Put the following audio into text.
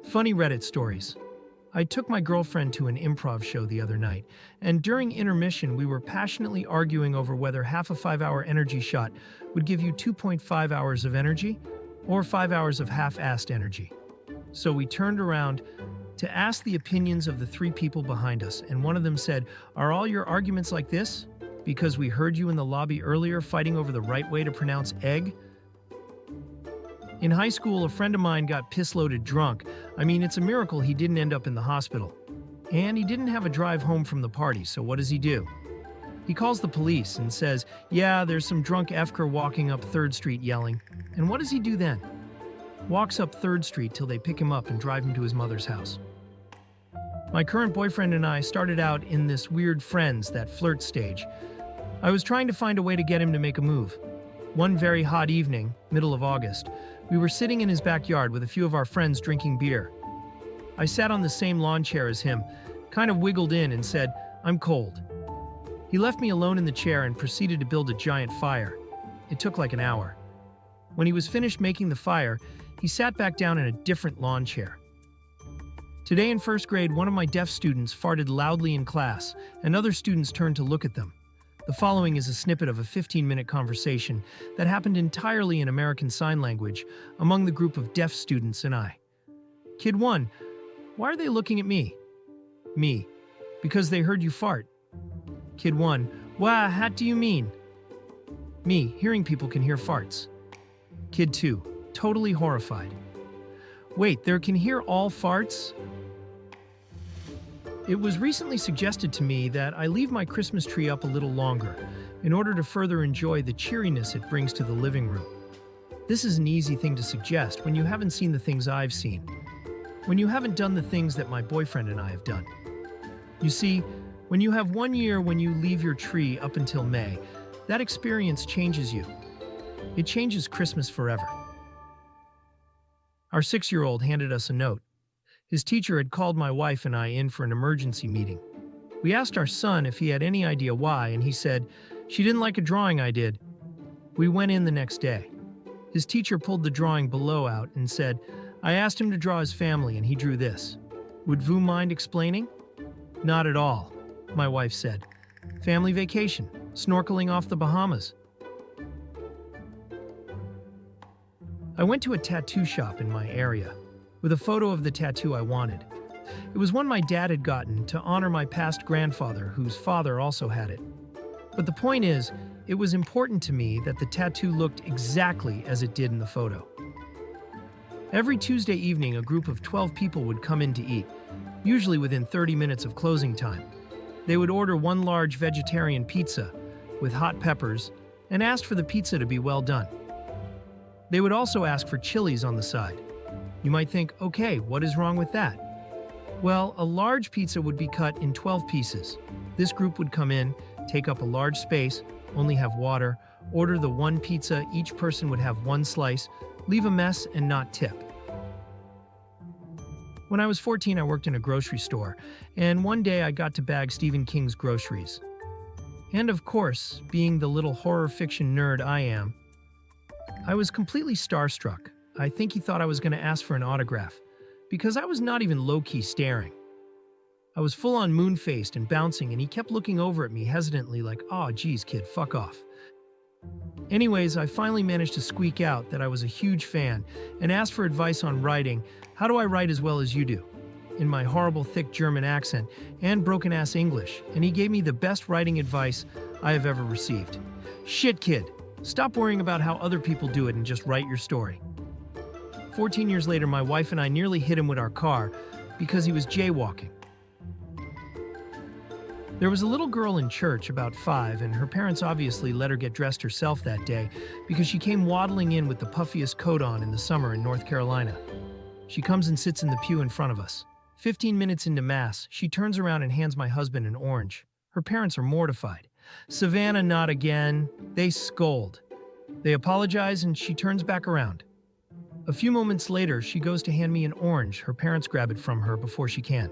Funny Reddit stories. I took my girlfriend to an improv show the other night, and during intermission, we were passionately arguing over whether half a 5-hour energy shot would give you 2.5 hours of energy or 5 hours of half-assed energy. So we turned around to ask the opinions of the three people behind us, and one of them said, "Are all your arguments like this? Because we heard you in the lobby earlier fighting over the right way to pronounce egg?" In high school, a friend of mine got piss-loaded drunk. I mean, it's a miracle he didn't end up in the hospital. And he didn't have a drive home from the party, so what does he do? He calls the police and says, "Yeah, there's some drunk Efker walking up 3rd Street yelling." And what does he do then? Walks up 3rd Street till they pick him up and drive him to his mother's house. My current boyfriend and I started out in this weird friends, that flirt stage. I was trying to find a way to get him to make a move. One very hot evening, middle of August, we were sitting in his backyard with a few of our friends drinking beer. I sat on the same lawn chair as him, kind of wiggled in and said, "I'm cold." He left me alone in the chair and proceeded to build a giant fire. It took like an hour. When he was finished making the fire, he sat back down in a different lawn chair. Today in 1st grade, one of my deaf students farted loudly in class, and other students turned to look at them. The following is a snippet of a 15-minute conversation that happened entirely in American Sign Language among the group of deaf students and I. Kid 1, "Why are they looking at me?" Me, "Because they heard you fart." Kid 1, "Wah, how do you mean?" Me, "Hearing people can hear farts." Kid 2, totally horrified. "Wait, there can hear all farts?" It was recently suggested to me that I leave my Christmas tree up a little longer in order to further enjoy the cheeriness it brings to the living room. This is an easy thing to suggest when you haven't seen the things I've seen, when you haven't done the things that my boyfriend and I have done. You see, when you have 1 year when you leave your tree up until May, that experience changes you. It changes Christmas forever. Our 6-year-old handed us a note. His teacher had called my wife and I in for an emergency meeting. We asked our son if he had any idea why, and he said, "She didn't like a drawing I did." We went in the next day. His teacher pulled the drawing below out and said, "I asked him to draw his family and he drew this. Would vous mind explaining?" "Not at all," my wife said. "Family vacation, snorkeling off the Bahamas." I went to a tattoo shop in my area with a photo of the tattoo I wanted. It was one my dad had gotten to honor my past grandfather, whose father also had it. But the point is, it was important to me that the tattoo looked exactly as it did in the photo. Every Tuesday evening, a group of 12 people would come in to eat, usually within 30 minutes of closing time. They would order one large vegetarian pizza with hot peppers and ask for the pizza to be well done. They would also ask for chilies on the side. You might think, okay, what is wrong with that? Well, a large pizza would be cut in 12 pieces. This group would come in, take up a large space, only have water, order the one pizza, each person would have one slice, leave a mess, and not tip. When I was 14, I worked in a grocery store, and one day I got to bag Stephen King's groceries. And of course, being the little horror fiction nerd I am, I was completely starstruck. I think he thought I was going to ask for an autograph, because I was not even low-key staring. I was full-on moon-faced and bouncing, and he kept looking over at me hesitantly like, "Aw, geez, kid, fuck off." Anyways, I finally managed to squeak out that I was a huge fan and asked for advice on writing. How do I write as well as you do? In my horrible, thick German accent and broken-ass English, and he gave me the best writing advice I have ever received. "Shit, kid, stop worrying about how other people do it and just write your story." 14 years later, my wife and I nearly hit him with our car because he was jaywalking. There was a little girl in church, about 5, and her parents obviously let her get dressed herself that day because she came waddling in with the puffiest coat on in the summer in North Carolina. She comes and sits in the pew in front of us. 15 minutes into Mass, she turns around and hands my husband an orange. Her parents are mortified. "Savannah, not again." They scold. They apologize and she turns back around. A few moments later, she goes to hand me an orange. Her parents grab it from her before she can.